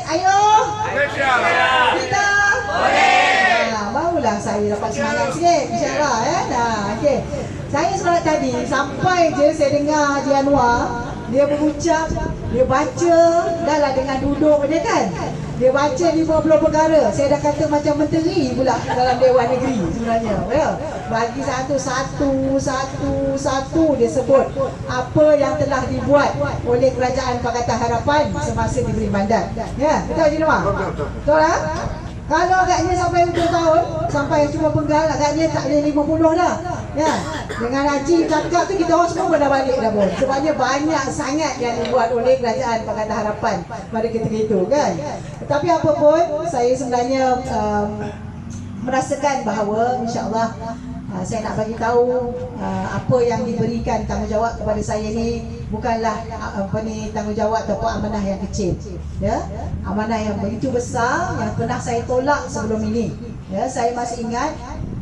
Ayo. Kita boleh. Barulah saya dapat semangat sikit, insyaAllah Nah, okey. Saya semangat tadi, sampai je saya dengar Haji Anwar, dia berucap, dia baca, dah lah dengan duduk je kan. Dia baca 50 perkara. Saya dah kata macam menteri pula dalam Dewan Negeri sebenarnya. Ya. Bagi satu dia sebut apa yang telah dibuat oleh Kerajaan Pakatan Harapan semasa diberi mandat. Ya, betul Haji Anwar? Betul lah? Kalau agaknya sampai 2 tahun, sampai cuma penggal, agaknya tak boleh 50 dah. Ya. Dengan Haji cakap tu kita orang semua dah balik dah pun. Sebabnya banyak sangat yang dibuat oleh Kerajaan Pakatan Harapan pada ketika itu kan. Tetapi apa pun, saya sebenarnya merasakan bahawa insya-Allah saya nak bagi tahu apa yang diberikan tanggungjawab kepada saya ni bukanlah tanggungjawab ataupun amanah yang kecil. Ya, amanah yang begitu besar yang pernah saya tolak sebelum ini. Ya, saya masih ingat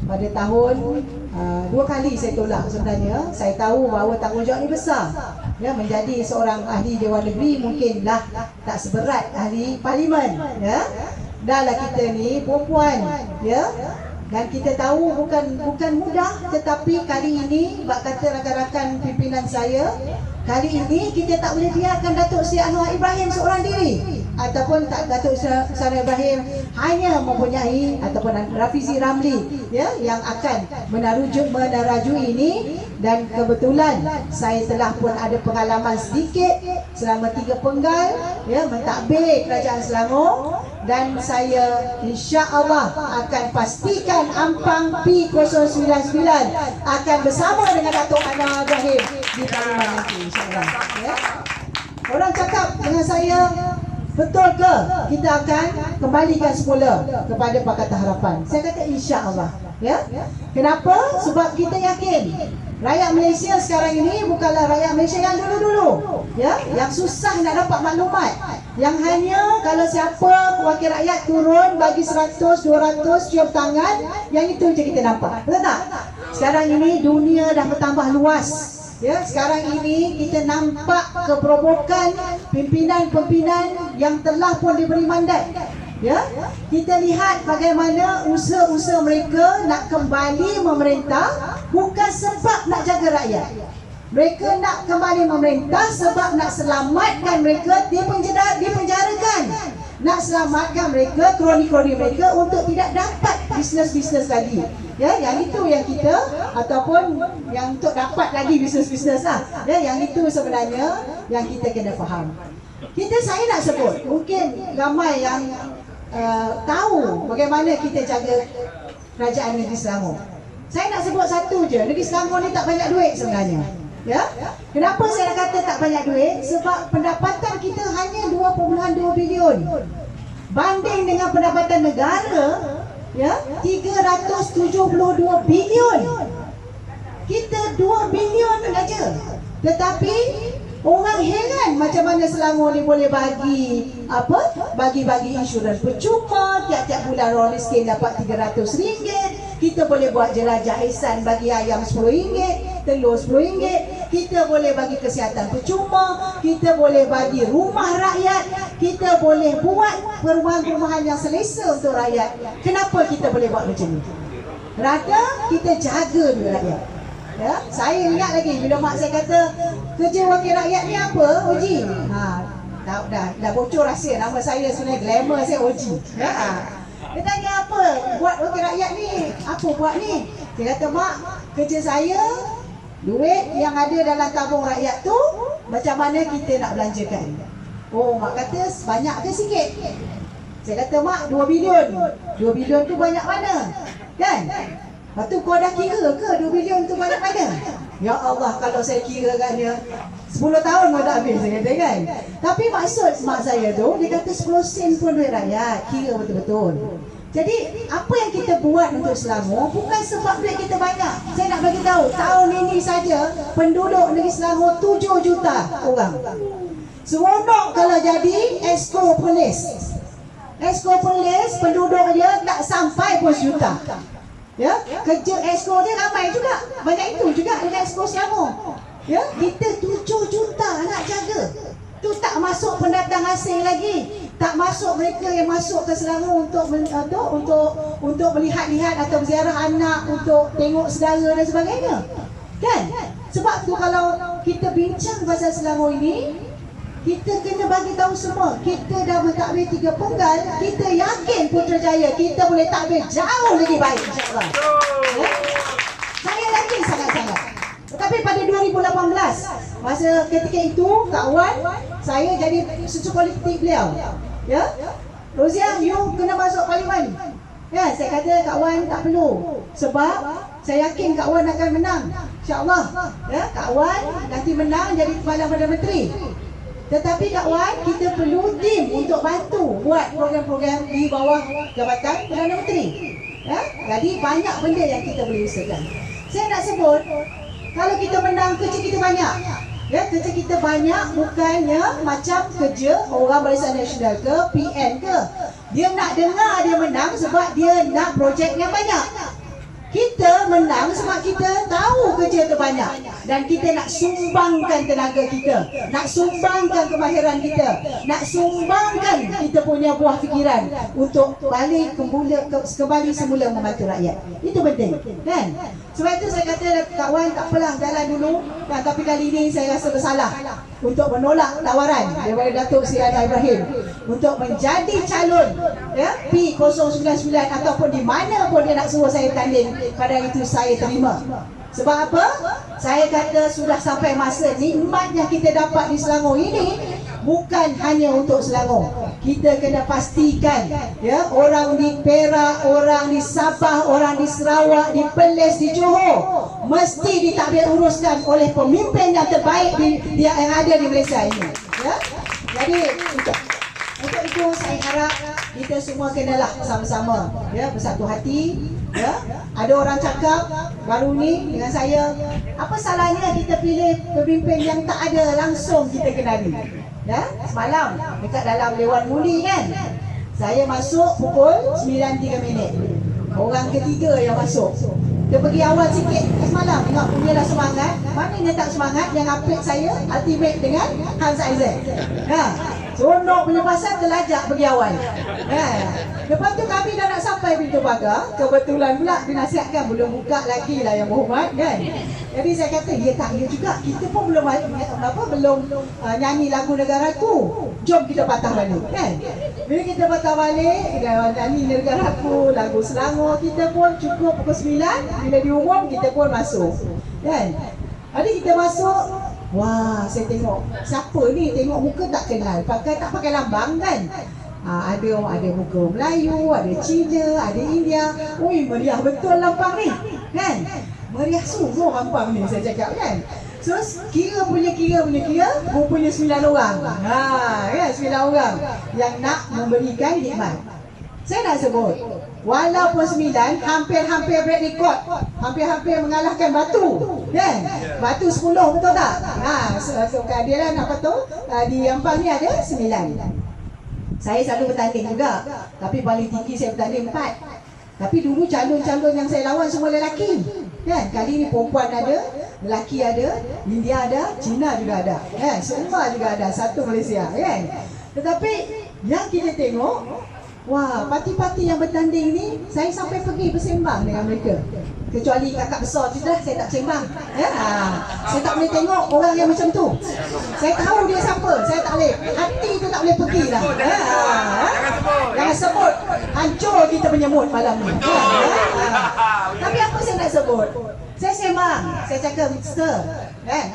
pada tahun 2 kali saya tolak sebenarnya. Saya tahu bahawa tanggungjawab ni besar. Ya, menjadi seorang ahli Dewan Negeri mungkinlah tak seberat ahli parlimen. Ya, dahlah kita ni perempuan. Ya. Dan kita tahu bukan mudah, tetapi kali ini bak kata rakan-rakan pimpinan saya, kali ini kita tak boleh biarkan Datuk Seri Anwar Ibrahim seorang diri ataupun tak Datuk Seri Anwar Ibrahim hanya mempunyai ataupun Rafizi Ramli ya yang akan menerajui ini. Dan kebetulan saya telah pun ada pengalaman sedikit selama 3 penggal ya mentadbir Kerajaan Selangor, dan saya insya-Allah akan pastikan Ampang P099 akan bersama dengan Datuk Anwar Ibrahim di parlimen nanti insya-Allah ya. Orang cakap dengan saya, betul ke kita akan kembalikan semula kepada Pakatan Harapan? Saya kata insya-Allah ya. Kenapa? Sebab kita yakin rakyat Malaysia sekarang ini bukanlah rakyat Malaysia yang dulu-dulu ya, yang susah nak dapat maklumat, yang hanya kalau siapa wakil rakyat turun bagi 100, 200 cium tangan, yang itu je kita nampak. Betul tak? Sekarang ini dunia dah bertambah luas ya. Sekarang ini kita nampak keberobokan pimpinan-pimpinan yang telah pun diberi mandat. Ya, kita lihat bagaimana usaha-usaha mereka nak kembali memerintah bukan sebab nak jaga rakyat. Mereka nak kembali memerintah sebab nak selamatkan mereka dipenjarakan. Nak selamatkan mereka, kroni-kroni mereka untuk tidak dapat bisnes-bisnes lagi. Ya, yang itu yang kita ataupun yang untuk dapat lagi bisnes-bisnes lah. Ya, yang itu sebenarnya yang kita kena faham. Saya nak sebut, mungkin ramai yang tahu bagaimana kita jaga Kerajaan Negeri Selangor. Saya nak sebut satu je, Negeri Selangor ni tak banyak duit sebenarnya. Ya? Kenapa saya nak kata tak banyak duit? Sebab pendapatan kita hanya 2.2 bilion. Banding dengan pendapatan negara, ya, 372 bilion. Kita 2 bilion saja. Tetapi orang heran macam mana Selangor ni boleh bagi bagi insurans percuma, tiap-tiap bulan orang miskin dapat RM300. Kita boleh buat jelajah ihsan bagi ayam RM10, telur RM10. Kita boleh bagi kesihatan percuma, kita boleh bagi rumah rakyat, kita boleh buat perumahan-perumahan yang selesa untuk rakyat. Kenapa kita boleh buat macam ni? Kerana kita jaga duit rakyat. Ya, saya ingat lagi bila mak saya kata kerja wakil rakyat ni apa, Oji? Dah bocor rahsia nama saya sebenarnya, glamour saya Oji. Ya. Dia tanya apa buat wakil rakyat ni? Apa buat ni? Dia kata, mak, kerja saya duit yang ada dalam tabung rakyat tu macam mana kita nak belanjakan. Oh, mak kata banyak ke sikit? Saya kata, mak, 2 bilion. 2 bilion tu banyak mana? Kan? Lepas tu kau dah kira ke 2 bilion tu banyak mana? Ya Allah, kalau saya kira kan dia 10 tahun pun tak habis, saya kata kan. Tapi maksud mak saya tu, dia kata 10 sen pun duit rakyat. Kira betul-betul. Jadi apa yang kita buat untuk Selangor bukan sebab duit kita banyak. Saya nak bagi tahu, tahun ini saja penduduk negeri Selangor 7 juta orang. Seronok kalau jadi Exco Polis. Exco Polis penduduk dia tak sampai pun juta. Ya, kerja Exco dia ramai juga. Banyak itu juga dengan Exco Selangor. Ya, kita 7 juta nak jaga. Tu tak masuk pendatang asing lagi. Tak masuk mereka yang masuk ke Selangor untuk melihat-lihat atau berziarah anak, untuk tengok saudara dan sebagainya. Kan? Sebab tu kalau kita bincang pasal Selangor ini, kita kena bagi tahu semua, kita dah mentadbir 3 penggal, kita yakin Putrajaya kita boleh takbir jauh lagi baik, insya-Allah. Saya yakin sangat-sangat. Tetapi pada 2018, masa ketika itu kawan saya jadi susu politik beliau. Ya, Rozia, you kena masuk parlimen. Ya, saya kata Kak Wan tak perlu, sebab saya yakin Kak Wan akan menang, insya-Allah. Ya, Kak Wan nanti menang jadi Kepala Perdana Menteri. Tetapi Kak Wan, kita perlu tim untuk bantu buat program-program di bawah Jabatan Perdana Menteri. Ya, jadi banyak benda yang kita boleh usahakan. Saya nak sebut, kalau kita menang, kerja kita banyak. Ya, kerja kita banyak bukannya macam kerja orang Barisan Nasional ke, PN ke. Dia nak dengar dia menang sebab dia nak projek yang banyak. Kita menang sebab kita tahu kerja tu banyak dan kita nak sumbangkan tenaga kita, nak sumbangkan kemahiran kita, nak sumbangkan kita punya buah fikiran untuk balik kembali semula membantu rakyat. Itu penting, kan? Sebab itu saya kata kawan, tak apalah jalan dulu. Nah, tapi kali ini saya rasa bersalah untuk menolak tawaran daripada Datuk Seri Anwar Ibrahim untuk menjadi calon P099 ataupun di mana pun dia nak suruh saya tanding. Pada itu saya terima. Sebab apa? Saya kata sudah sampai masa nikmat yang kita dapat di Selangor ini bukan hanya untuk Selangor. Kita kena pastikan ya, orang di Perak, orang di Sabah, orang di Sarawak, di Perlis, di Johor mesti ditadbir uruskan oleh pemimpin yang terbaik yang ada di Malaysia ini. Ya? Jadi untuk itu saya harap kita semua kenalah sama-sama ya, bersatu hati. Ya, ada orang cakap baru ni dengan saya, apa salahnya kita pilih pemimpin yang tak ada langsung kita kenali. Ya, semalam dekat dalam Dewan Muli kan, saya masuk pukul 9.03. Orang ketiga yang masuk. Dia pergi awal sikit semalam, tengok punyalah semangat. Mana dia tak semangat yang update saya ultimate dengan Hans Isaac. Seronok punya pasal terlajak pergi awal. Lepas tu kami dah nak sampai pintu pagar, kebetulan pula dinasihatkan belum buka lagi lah yang berhormat kan. Jadi saya kata, ya tak, ya juga. Kita pun belum nyanyi lagu negara tu. Jom kita patah balik kan. Bila kita patah balik, kita nyanyi negaraku, lagu Selangor, kita pun cukup pukul 9. Bila diumum, kita pun masuk kan. Jadi kita masuk. Wah, saya tengok siapa ni, tengok muka tak kenal, tak pakai lambang kan. Ada muka Melayu, ada Cina, ada India. Ui, meriah betul lambang ni kan. Meriah sungguh lambang ni, saya cakap kan. So kira punya rupanya 9 orang. Kan 9 orang yang nak memberikan nikmat. Saya nak sebut, walaupun 9 hampir-hampir break record, hampir-hampir mengalahkan Batu kan. Batu 10, betul tak? Keadilan apa tu, di Ampang ni ada 9. Saya selalu bertanding juga, tapi paling tinggi saya bertanding 4. Tapi dulu calon-calon yang saya lawan semua lelaki kan. Kali ni perempuan ada, lelaki ada, India ada, Cina juga ada kan, semua juga ada, satu Malaysia kan. Tetapi yang kita tengok, wah, parti-parti yang bertanding ni, saya sampai pergi bersembang dengan mereka. Kecuali kakak besar tu dah, saya tak bersembang. Saya tak boleh tengok orang yang macam tu. Saya tahu dia siapa, saya tak boleh. Hati tu tak boleh pergi lah. Jangan sebut. Hancur kita punya mood malam ni. Tapi apa saya nak sebut? Saya sembang, saya cakap, Mister, kan,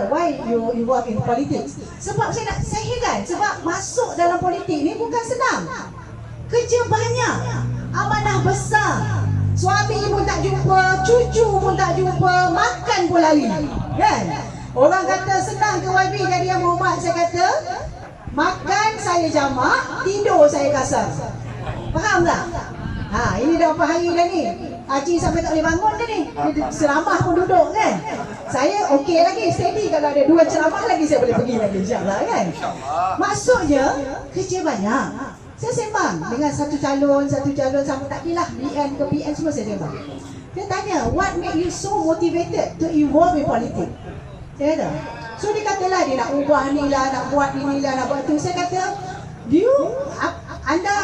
why you work in politics? Sebab saya heran, sebab masuk dalam politik ni bukan senang. Kerja banyak, amanah besar. Suami pun tak jumpa, cucu pun tak jumpa, makan pun lari kan. Orang kata senang ke YB jadi yang berhormat, saya kata makan saya jamak, tidur saya kasar. Faham tak? Ini dah berapa hari dah ni, Haji sampai tak boleh bangun dah ni. Ceramah pun duduk kan. Saya okey lagi, steady. Kalau ada 2 ceramah lagi saya boleh pergi lagi, insyaAllah kan. Maksudnya kerja banyak. Saya sembang dengan satu calon sama, tak kira lah BN ke PN, semua saya sembang. Dia tanya, what make you so motivated to involve in politics? Saya kata, so dia katalah dia nak ubah ni lah, nak buat ini lah, nak buat tu. Saya kata, Anda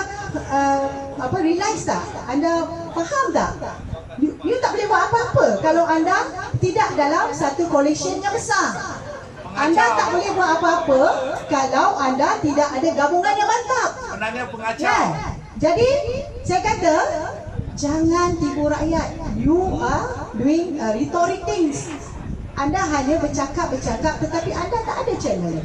realize tak? Anda faham tak? You tak boleh buat apa-apa kalau anda tidak dalam satu collection yang besar. Anda tak boleh buat apa-apa kalau anda tidak ada gabungan yang mantap. Sebenarnya pengacau. Ya. Jadi saya kata jangan tipu rakyat. You are doing rhetoric things. Anda hanya bercakap tetapi anda tak ada channel.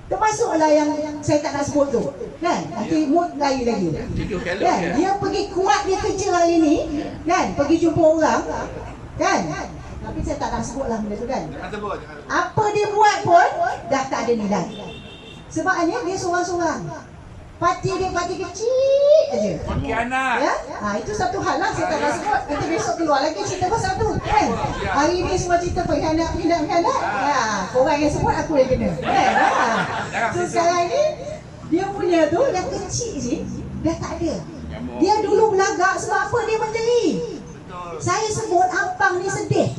Termasuklah yang saya tak nak sebut tu, kan? Nanti mood lain lagi. Kan? Dia pergi kuat, dia kerja hari ni, kan? Pergi jumpa orang, kan? Tapi saya tak nak sebutlah benda tu, kan? Apa dia buat pun dah tak ada nilai. Sebabnya dia seorang-seorang. Parti dia parti kecil aja. Pengkhianat. Ya? Itu satu hal lah saya tak nak sebut. Nanti besok keluar lagi cerita pasal tu, kan? Hari ni semua cerita pengkhianat. Korang yang sebut aku yang kena. Kan? So sekarang ni dia punya tu yang kecil je dah tak ada. Dia dulu belagak sebab apa dia menteri. Saya sebut Ampang ni sedih.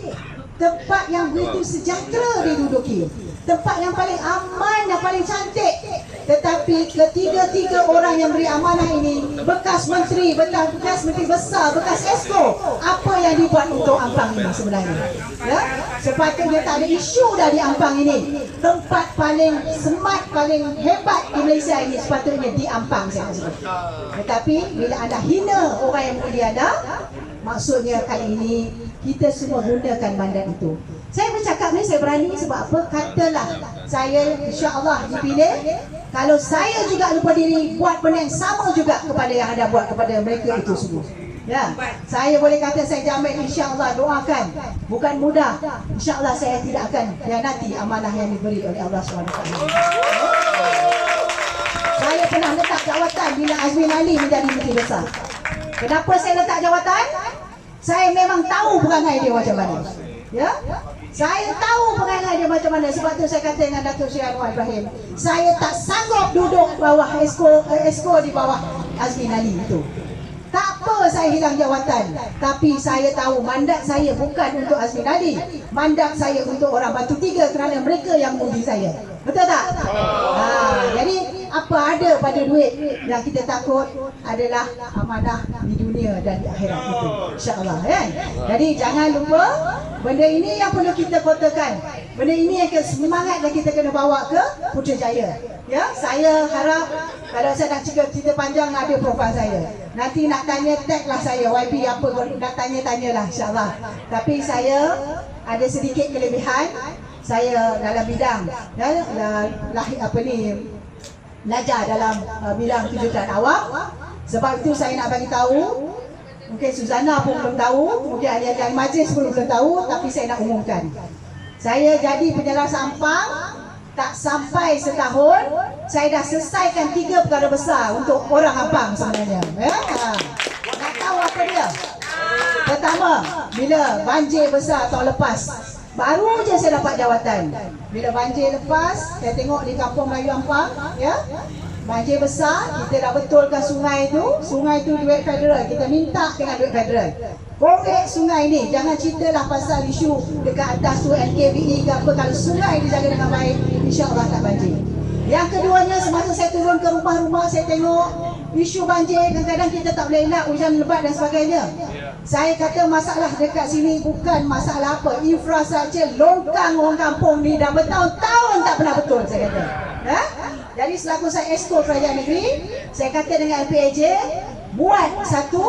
Tempat yang begitu sejahtera dia duduki. Tempat yang paling aman dan paling cantik. Tetapi ketiga-tiga orang yang beri amanah ini bekas menteri, bekas menteri besar, bekas esko. Apa yang dibuat untuk Ampang ini sebenarnya? Ya? Sepatutnya tak ada isu dah di Ampang ini. Tempat paling smart, paling hebat di Malaysia ini sepatutnya di Ampang saya sebut. Tetapi bila anda hina orang yang mulia anda, maksudnya kali ini kita semua gunakan mandat itu. Saya bercakap ni saya berani sebab apa? Katalah saya insya-Allah dipilih, kalau saya juga lupa diri buat benda yang sama juga kepada yang anda buat kepada mereka itu semua. Ya, saya boleh kata saya jamin insya-Allah, doakan. Bukan mudah. Insya-Allah saya tidak akan khianati amanah yang diberi oleh Allah SWT. Saya pernah letak jawatan bila Azmin Ali menjadi menteri besar. Kenapa saya letak jawatan? Saya memang tahu perangai dia macam mana. Ya? Saya tahu perangai dia macam mana. Sebab tu saya kata dengan Datuk Seri Anwar Ibrahim, saya tak sanggup duduk bawah esko di bawah Azmin Ali itu. Tak apa saya hilang jawatan, tapi saya tahu mandat saya bukan untuk Azmin Ali. Mandat saya untuk orang Batu Tiga kerana mereka yang mengundi saya. Betul tak? Jadi apa ada pada duit yang kita takut adalah amanah di dunia dan di akhirat itu, insya-Allah, kan? Jadi jangan lupa benda ini yang perlu kita kotakan. Benda ini yang semangat yang kita kena bawa ke Putrajaya. Ya, saya harap kalau saya nak cerita panjang ada profil saya. Nanti nak tanya tag lah saya YB apa, nak tanya-tanyalah insya-Allah. Tapi saya ada sedikit kelebihan. Saya dalam bidang belajar dalam bidang kejuruteraan awam. Sebab itu saya nak bagi tahu, mungkin Suzana pun belum tahu, mungkin ahli-ahli majlis pun belum tahu, tapi saya nak umumkan. Saya jadi penjelas Ampang tak sampai setahun, saya dah selesaikan 3 perkara besar untuk orang Ampang sebenarnya. Nak tahu apa dia? Pertama, bila banjir besar tahun lepas, baru je saya dapat jawatan. Bila banjir lepas, saya tengok di Kampung Melayu Ampang, ya, banjir besar, kita dah betulkan sungai itu. Sungai itu duit federal, kita minta dengan duit federal. Korek sungai ni, jangan ceritalah pasal isu dekat atas tu NKBE ke apa. Kalau sungai dijaga dengan baik, insya-Allah tak banjir. Yang keduanya, semasa saya turun ke rumah-rumah, saya tengok isu banjir, kadang-kadang kita tak boleh elak, hujan lebat dan sebagainya. Saya kata masalah dekat sini bukan masalah apa, infrastruktur longkang orang kampung ni dah bertahun-tahun tak pernah betul, saya kata. Jadi selaku saya Esko Kerajaan Negeri, saya kata dengan LPAJ, buat satu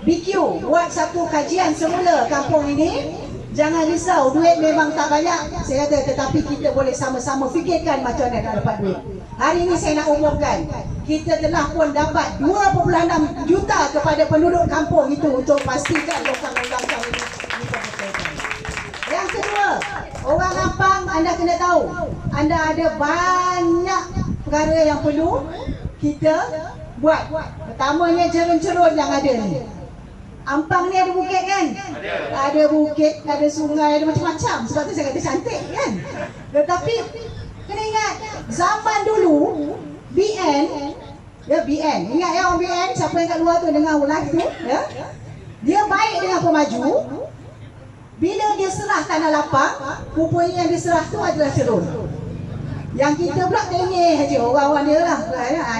BQ, buat satu kajian semula kampung ini. Jangan risau, duit memang tak banyak, saya kata, tetapi kita boleh sama-sama fikirkan macam mana nak dapat duit. Hari ini saya nak umumkan, kita telah pun dapat 2.6 juta kepada penduduk kampung itu untuk pastikan longkang-longkang ini diperbetul. Yang kedua, orang Ampang, anda kena tahu, anda ada banyak perkara yang perlu kita buat. Pertamanya cerun-cerun yang ada ni. Ampang ni ada bukit kan? Ada bukit, ada sungai, ada macam-macam. Sebab tu saya kata cantik kan? Tetapi kena ingat, zaman dulu BN, ya BN, ingat ya orang BN, siapa yang kat luar tu dengar live tu, ya, dia baik dengan pemaju. Bila dia serah tanah lapang, rupanya yang diserah tu adalah cerun. Yang kita pula tengok haji orang-orang dia lah.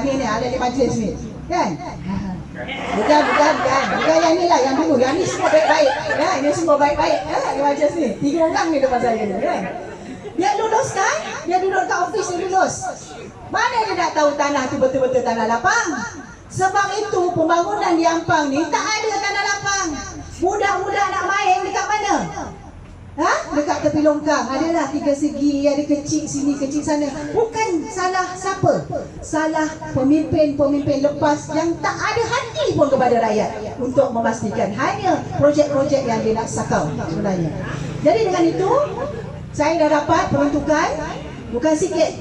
Ni ada di majlis ni. Kan? Bukan yang ni lah, yang dulu. Yang ni semua baik-baik. Ya, ini semua baik-baik. Di majlis ni. 3 orang ni depan saya ni. Kan? Dia lulus kan? Dia duduk kat ofis dia lulus. Mana dia nak tahu tanah tu betul-betul tanah lapang? Sebab itu pembangunan di Ampang ni tak ada tanah lapang. Budak-budak nak main dekat mana? Dekat tepi longkang. Adalah 3 segi, ada kecil sini, kecil sana. Bukan salah siapa? Salah pemimpin-pemimpin lepas yang tak ada hati pun kepada rakyat untuk memastikan. Hanya projek-projek yang dia nak sakau sebenarnya. Jadi dengan itu, saya dah dapat peruntukan. Bukan sikit.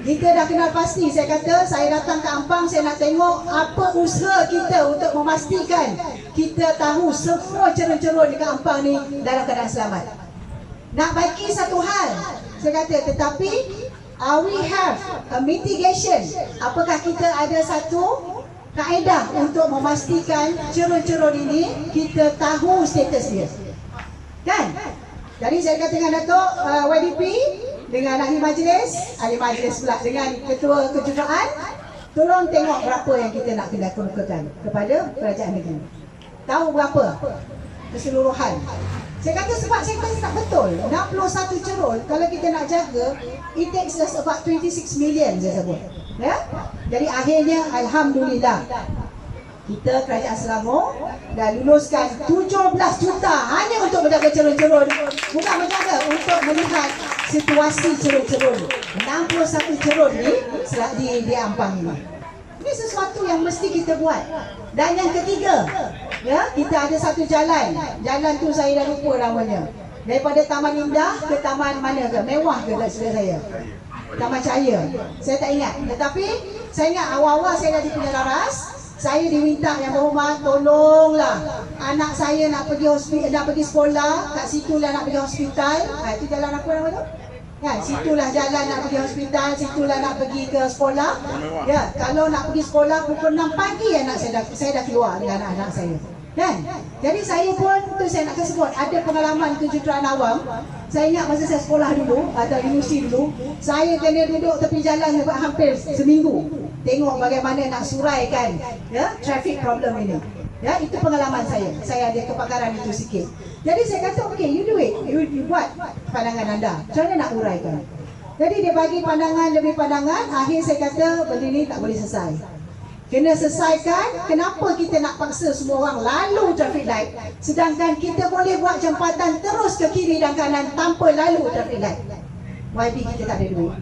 Kita dah kenal pasti. Saya kata, saya datang ke Ampang, saya nak tengok apa usaha kita untuk memastikan kita tahu semua cerun-cerun dekat Ampang ni dalam keadaan selamat. Nak bagi satu hal, saya kata, tetapi we have a mitigation. Apakah kita ada satu kaedah untuk memastikan cerun-cerun ini kita tahu status dia? Kan? Jadi saya kata dengan Datuk YDP, dengan ahli majlis pula dengan ketua kejuruteraan, tolong tengok berapa yang kita nak kena kemukakan kepada kerajaan negeri. Tahu berapa keseluruhan? Saya kata sebab saya kata tak betul. 61 cerul kalau kita nak jaga, it takes us about 26 million saya sebut. Ya? Jadi akhirnya alhamdulillah kita kerajaan Selangor dah luluskan 17 juta hanya untuk menjaga cerun-cerun. Bukan menjaga, untuk melihat situasi cerun-cerun. 61 cerun ni di Ampang ini. Ini sesuatu yang mesti kita buat. Dan yang ketiga, ya, kita ada satu jalan. Jalan tu saya dah lupa namanya. Daripada Taman Indah ke Taman mana ke? Mewah ke tak silap saya? Taman Cahaya. Saya tak ingat. Tetapi saya ingat awal-awal saya dah punya laras. Saya diminta yang berhormat, tolonglah anak saya nak pergi hospital, nak pergi sekolah, kat situlah nak pergi hospital. Itu jalan apa nama tu? Ya, situlah jalan nak pergi hospital, situlah nak pergi ke sekolah. Ya, kalau nak pergi sekolah pukul 6 pagi saya dah keluar dengan anak-anak saya. Kan? Jadi saya pun tu saya nak sebut ada pengalaman kejuruteraan awam. Saya ingat masa saya sekolah dulu atau universiti dulu, saya kena duduk tepi jalan hampir seminggu. Tengok bagaimana nak suraikan traffic problem ini. Ya, itu pengalaman saya. Saya ada kepakaran itu sikit. Jadi saya kata, okay, you do it. You buat pandangan anda. Macam mana nak uraikan? Jadi dia bagi pandangan demi pandangan. Akhir saya kata, benda ni tak boleh selesai. Kena selesaikan. Kenapa kita nak paksa semua orang lalu traffic light, sedangkan kita boleh buat jambatan terus ke kiri dan kanan tanpa lalu traffic light? YB kita tak ada duit.